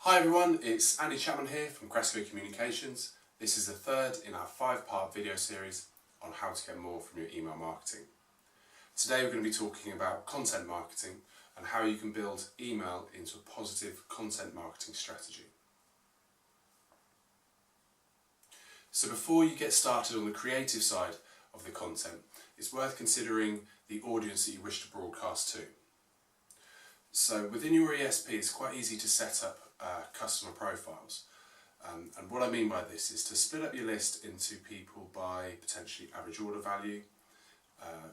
Hi everyone, it's Andy Chapman here from Cresco Communications. This is the third in our 5-part video series on how to get more from your email marketing. Today we're going to be talking about content marketing and how you can build email into a positive content marketing strategy. So before you get started on the creative side of the content, it's worth considering the audience that you wish to broadcast to. So within your ESP, it's quite easy to set up customer profiles. And what I mean by this is to split up your list into people by potentially average order value,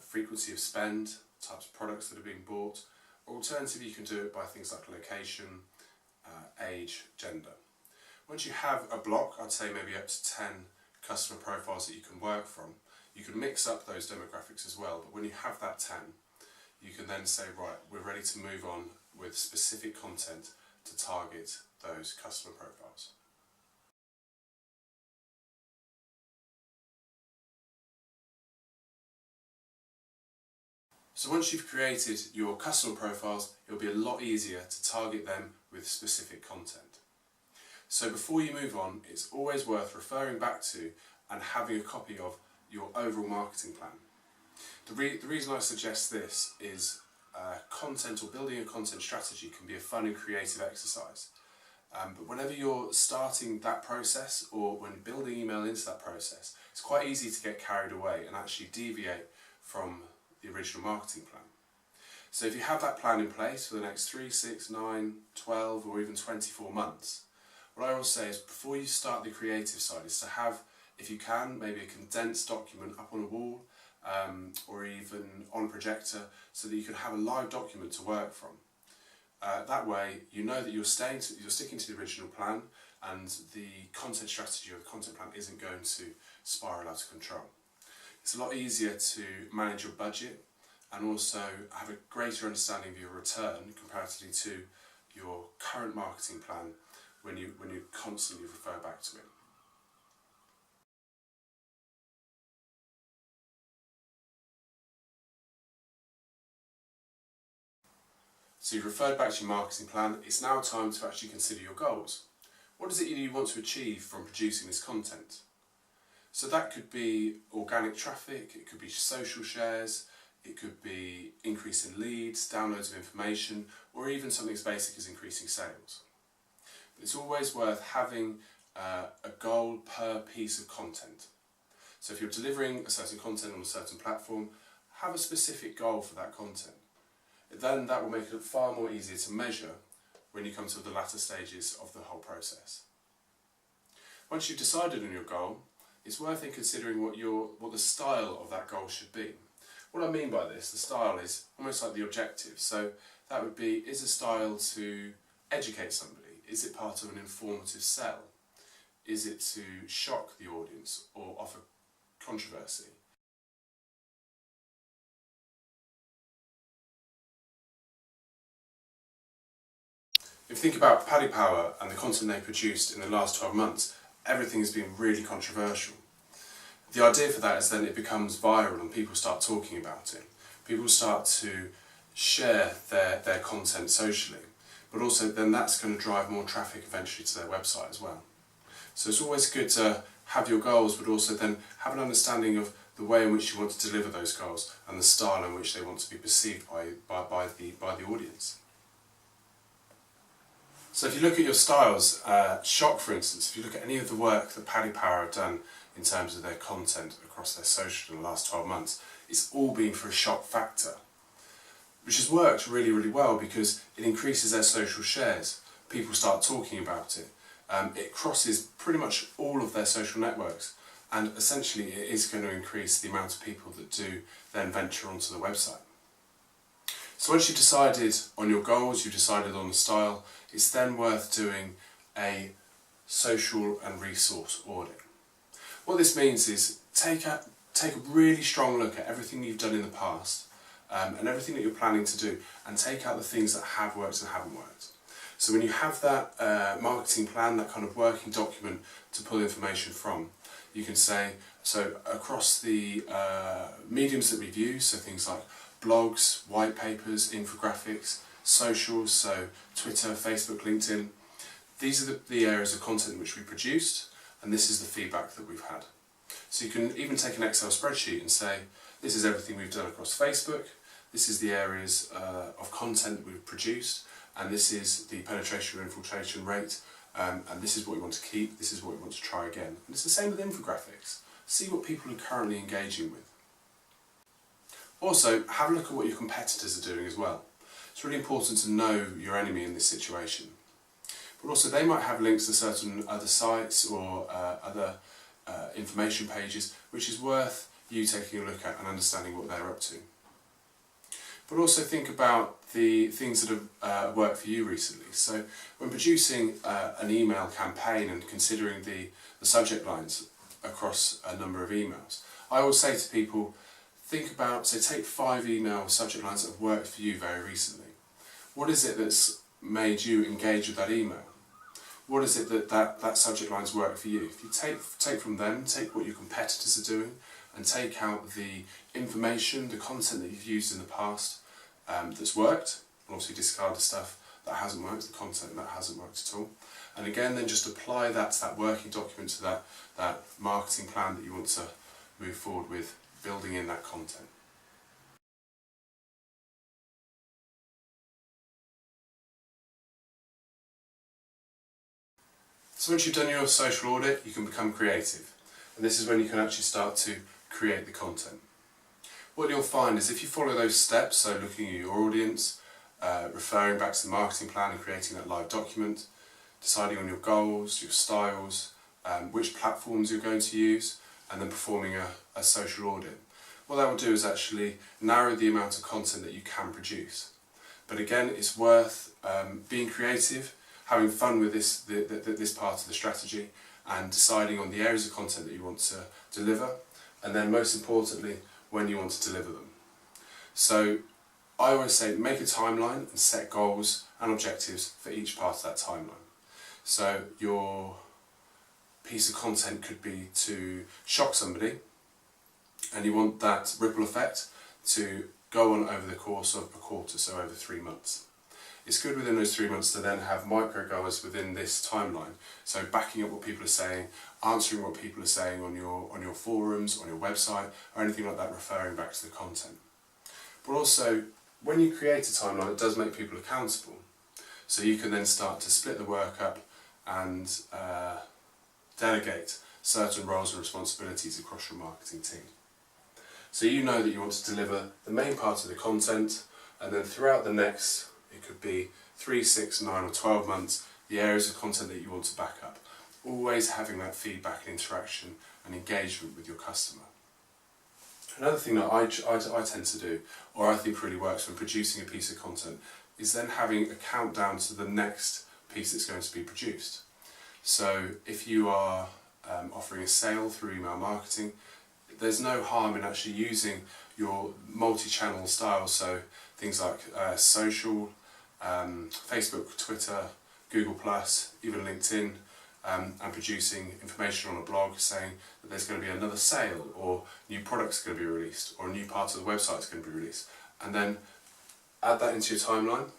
frequency of spend, types of products that are being bought, or alternatively you can do it by things like location, age, gender. Once you have a block, I'd say maybe up to 10 customer profiles that you can work from, you can mix up those demographics as well, but when you have that 10, you can then say, right, we're ready to move on with specific content to target those customer profiles. So once you've created your customer profiles, it'll be a lot easier to target them with specific content. So before you move on, it's always worth referring back to and having a copy of your overall marketing plan. The reason I suggest this is content or building a content strategy can be a fun and creative exercise. But whenever you're starting that process or when building email into that process, it's quite easy to get carried away and actually deviate from the original marketing plan. So if you have that plan in place for the next 3, 6, 9, 12 or even 24 months, what I always say is before you start the creative side is to have, if you can, maybe a condensed document up on a wall or even on a projector so that you can have a live document to work from. That way you know that you're sticking to the original plan and the content strategy or the content plan isn't going to spiral out of control. It's a lot easier to manage your budget and also have a greater understanding of your return comparatively to your current marketing plan when you constantly refer back to it. So you've referred back to your marketing plan, it's now time to actually consider your goals. What is it you want to achieve from producing this content? So that could be organic traffic, it could be social shares, it could be increase in leads, downloads of information, or even something as basic as increasing sales. But it's always worth having a goal per piece of content. So if you're delivering a certain content on a certain platform, have a specific goal for that content. Then that will make it far more easier to measure when you come to the latter stages of the whole process. Once you've decided on your goal, it's worth considering what the style of that goal should be. What I mean by this, the style is almost like the objective. So that would be, is a style to educate somebody? Is it part of an informative sell? Is it to shock the audience or offer controversy? If you think about Paddy Power and the content they produced in the last 12 months, everything has been really controversial. The idea for that is then it becomes viral and people start talking about it. People start to share their content socially, but also then that's going to drive more traffic eventually to their website as well. So it's always good to have your goals, but also then have an understanding of the way in which you want to deliver those goals and the style in which they want to be perceived by the audience. So if you look at your styles, Shock for instance, if you look at any of the work that Paddy Power have done in terms of their content across their social in the last 12 months, it's all been for a shock factor, which has worked really, really well because it increases their social shares. People start talking about it. It crosses pretty much all of their social networks and essentially it is going to increase the amount of people that do then venture onto the website. So once you've decided on your goals, you've decided on the style, it's then worth doing a social and resource audit. What this means is take a really strong look at everything you've done in the past and everything that you're planning to do and take out the things that have worked and haven't worked. So when you have that marketing plan, that kind of working document to pull information from, you can say, so across the mediums that we've used, so things like blogs, white papers, infographics, socials, so Twitter, Facebook, LinkedIn, these are the areas of content which we produced, and this is the feedback that we've had. So you can even take an Excel spreadsheet and say, this is everything we've done across Facebook, this is the areas of content that we've produced, and this is the penetration or infiltration rate, and this is what we want to keep, this is what we want to try again. And it's the same with infographics. See what people are currently engaging with. Also, have a look at what your competitors are doing as well. It's really important to know your enemy in this situation. But also they might have links to certain other sites or other information pages, which is worth you taking a look at and understanding what they're up to. But also think about the things that have worked for you recently. So when producing an email campaign and considering the subject lines across a number of emails, I always say to people, think about, so take 5 email subject lines that have worked for you very recently. What is it that's made you engage with that email? What is it that subject line's worked for you? If you take from them, take what your competitors are doing, and take out the information, the content that you've used in the past that's worked, and obviously discard the stuff that hasn't worked, the content that hasn't worked at all. And again, then just apply that to that working document, to that marketing plan that you want to move forward with, building in that content. So once you've done your social audit, you can become creative. And this is when you can actually start to create the content. What you'll find is if you follow those steps, so looking at your audience, referring back to the marketing plan and creating that live document, deciding on your goals, your styles, which platforms you're going to use, and then performing a social audit. What that will do is actually narrow the amount of content that you can produce. But again, it's worth being creative, having fun with this part of the strategy, and deciding on the areas of content that you want to deliver, and then most importantly, when you want to deliver them. So I always say make a timeline and set goals and objectives for each part of that timeline. So your piece of content could be to shock somebody, and you want that ripple effect to go on over the course of a quarter, so over 3 months. It's good within those 3 months to then have micro goals within this timeline. So backing up what people are saying, answering what people are saying on your forums, on your website, or anything like that, referring back to the content. But also, when you create a timeline, it does make people accountable. So you can then start to split the work up and delegate certain roles and responsibilities across your marketing team. So you know that you want to deliver the main part of the content, and then throughout the next, it could be 3, 6, 9 or 12 months, the areas of content that you want to back up. Always having that feedback and interaction and engagement with your customer. Another thing that I tend to do, or I think really works when producing a piece of content, is then having a countdown to the next piece that's going to be produced. So if you are offering a sale through email marketing, there's no harm in actually using your multi-channel style, so things like social, Facebook, Twitter, Google+, even LinkedIn, and producing information on a blog saying that there's going to be another sale, or new products are going to be released, or a new part of the website is going to be released. And then add that into your timeline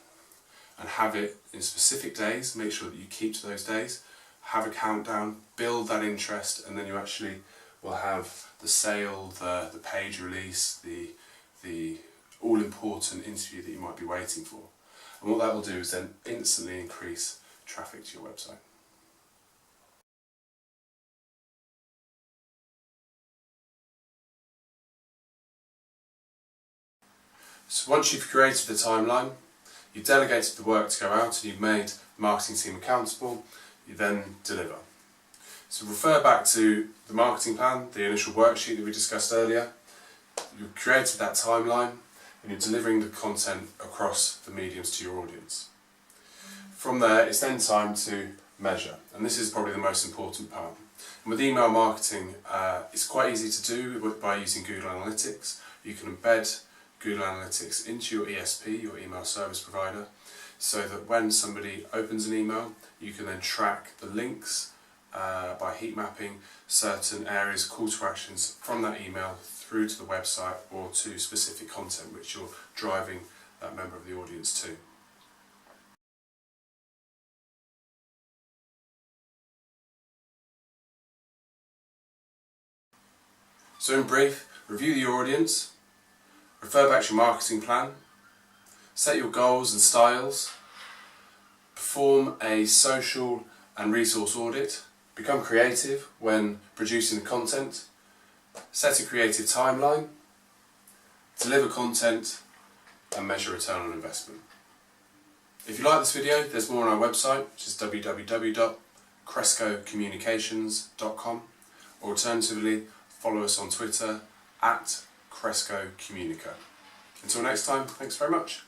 and have it in specific days, make sure that you keep to those days, have a countdown, build that interest, and then you actually will have the sale, the page release, the all-important interview that you might be waiting for. And what that will do is then instantly increase traffic to your website. So once you've created the timeline, you've delegated the work to go out, and you've made the marketing team accountable, you then deliver. So refer back to the marketing plan, the initial worksheet that we discussed earlier. You've created that timeline, and you're delivering the content across the mediums to your audience. From there, it's then time to measure, and this is probably the most important part. And with email marketing, it's quite easy to do by using Google Analytics. You can embed Google Analytics into your ESP, your email service provider, so that when somebody opens an email, you can then track the links by heat mapping certain areas, call to actions from that email through to the website or to specific content which you're driving that member of the audience to. So in brief, review your audience, refer back to your marketing plan, set your goals and styles, perform a social and resource audit, become creative when producing the content, set a creative timeline, deliver content, and measure return on investment. If you like this video, there's more on our website, which is www.crescocommunications.com, or alternatively, follow us on Twitter @CrescoCommunica. Until next time, thanks very much.